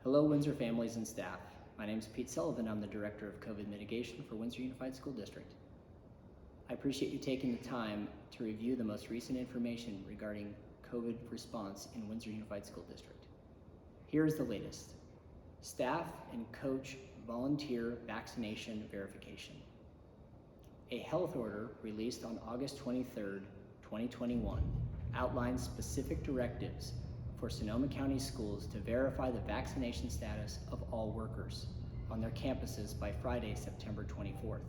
Hello, Windsor families and staff. My name is Pete Sullivan. I'm the Director of COVID Mitigation for Windsor Unified School District. I appreciate you taking the time to review the most recent information regarding COVID response in Windsor Unified School District. Here's the latest. Staff and coach volunteer vaccination verification. A health order released on August 23rd, 2021 outlines specific directives for Sonoma County schools to verify the vaccination status of all workers on their campuses by Friday, September 24th.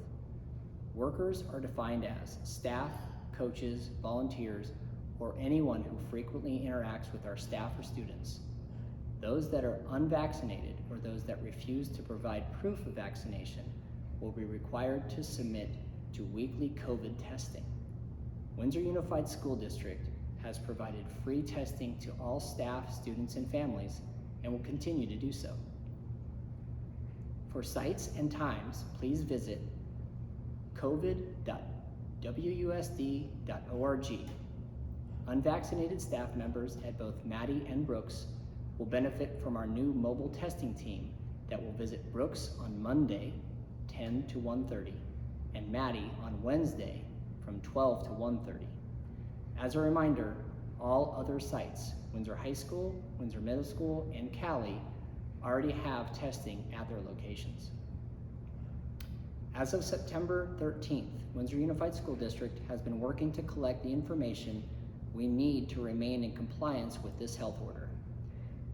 Workers are defined as staff, coaches, volunteers, or anyone who frequently interacts with our staff or students. Those that are unvaccinated or those that refuse to provide proof of vaccination will be required to submit to weekly COVID testing. Windsor Unified School District has provided free testing to all staff, students, and families, and will continue to do so. For sites and times, please visit covid.wusd.org. Unvaccinated staff members at both Maddie and Brooks will benefit from our new mobile testing team that will visit Brooks on Monday, 10 to 1:30, and Maddie on Wednesday from 12 to 1:30. As a reminder, all other sites, Windsor High School, Windsor Middle School, and Cali, already have testing at their locations. As of September 13th, Windsor Unified School District has been working to collect the information we need to remain in compliance with this health order.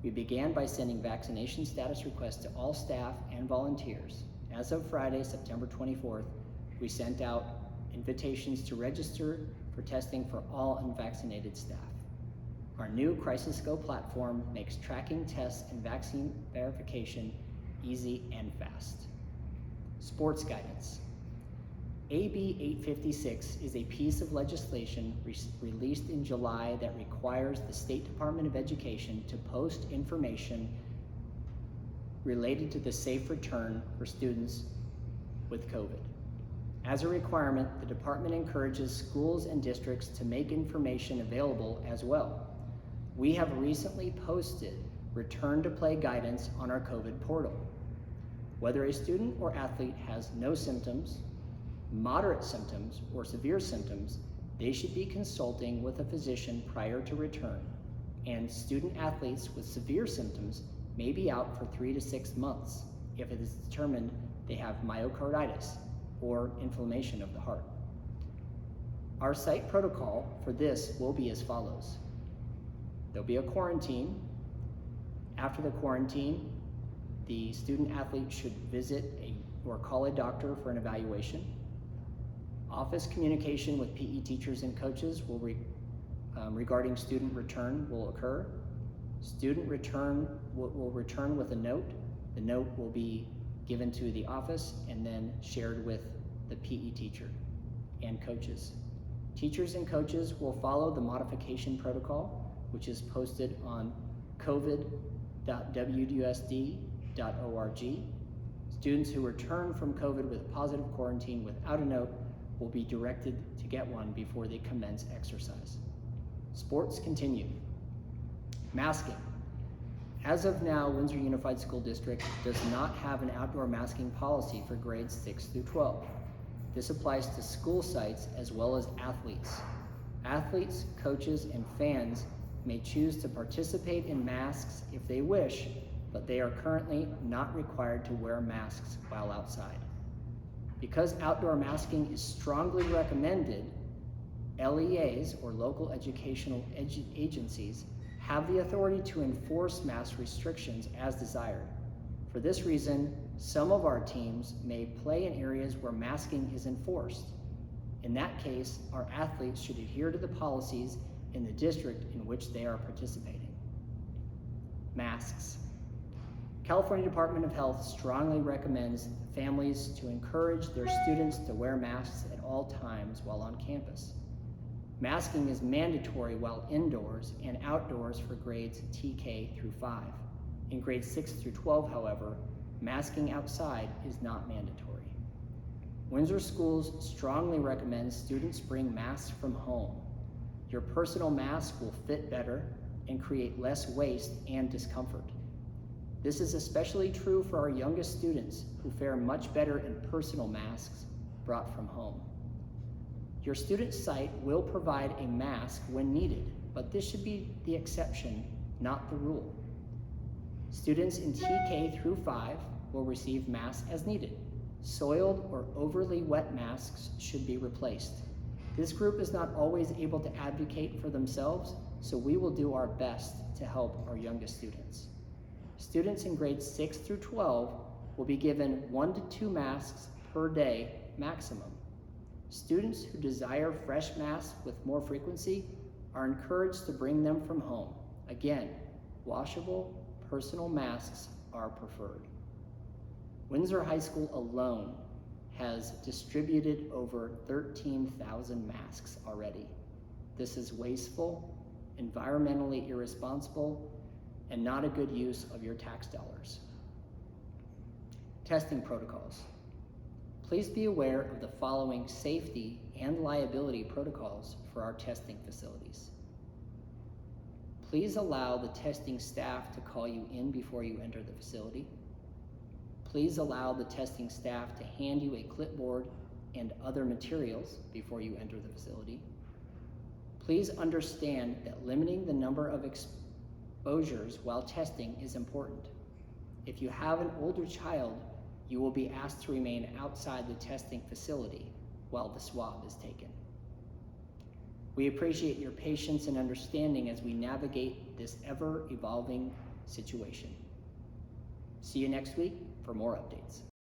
We began by sending vaccination status requests to all staff and volunteers. As of Friday, September 24th, we sent out invitations to register for testing for all unvaccinated staff. Our new Crisis Go platform makes tracking tests and vaccine verification easy and fast. Sports guidance. AB 856 is a piece of legislation released in July that requires the State Department of Education to post information related to the safe return for students with COVID. As a requirement, the department encourages schools and districts to make information available as well. We have recently posted return to play guidance on our COVID portal. Whether a student or athlete has no symptoms, moderate symptoms, or severe symptoms, they should be consulting with a physician prior to return. And student athletes with severe symptoms may be out for 3 to 6 months if it is determined they have myocarditis or inflammation of the heart. Our site protocol for this will be as follows. There'll be a quarantine. After the quarantine, the student athlete should visit or call a doctor for an evaluation. Office communication with PE teachers and coaches regarding student return will occur. Student return will return with a note. The note will be given to the office and then shared with the PE teacher and coaches. Teachers and coaches will follow the modification protocol, which is posted on covid.wusd.org. Students who return from COVID with a positive quarantine without a note will be directed to get one before they commence exercise. Sports continue. Masking. As of now, Windsor Unified School District does not have an outdoor masking policy for grades 6 through 12. This applies to school sites as well as athletes. Athletes, coaches, and fans may choose to participate in masks if they wish, but they are currently not required to wear masks while outside. Because outdoor masking is strongly recommended, LEAs, or local educational agencies, have the authority to enforce mask restrictions as desired. For this reason, some of our teams may play in areas where masking is enforced. In that case, our athletes should adhere to the policies in the district in which they are participating. Masks. California Department of Health strongly recommends families to encourage their students to wear masks at all times while on campus. Masking is mandatory while indoors and outdoors for grades TK through 5. In grades 6 through 12, however, masking outside is not mandatory. Windsor Schools strongly recommends students bring masks from home. Your personal mask will fit better and create less waste and discomfort. This is especially true for our youngest students who fare much better in personal masks brought from home. Your student site will provide a mask when needed, but this should be the exception, not the rule. Students in TK through 5 will receive masks as needed. Soiled or overly wet masks should be replaced. This group is not always able to advocate for themselves, so we will do our best to help our youngest students. Students in grades 6 through 12 will be given 1 to 2 masks per day maximum. Students who desire fresh masks with more frequency are encouraged to bring them from home. Again, washable, personal masks are preferred. Windsor High School alone has distributed over 13,000 masks already. This is wasteful, environmentally irresponsible, and not a good use of your tax dollars. Testing protocols. Please be aware of the following safety and liability protocols for our testing facilities. Please allow the testing staff to call you in before you enter the facility. Please allow the testing staff to hand you a clipboard and other materials before you enter the facility. Please understand that limiting the number of exposures while testing is important. If you have an older child, you will be asked to remain outside the testing facility while the swab is taken. We appreciate your patience and understanding as we navigate this ever-evolving situation. See you next week for more updates.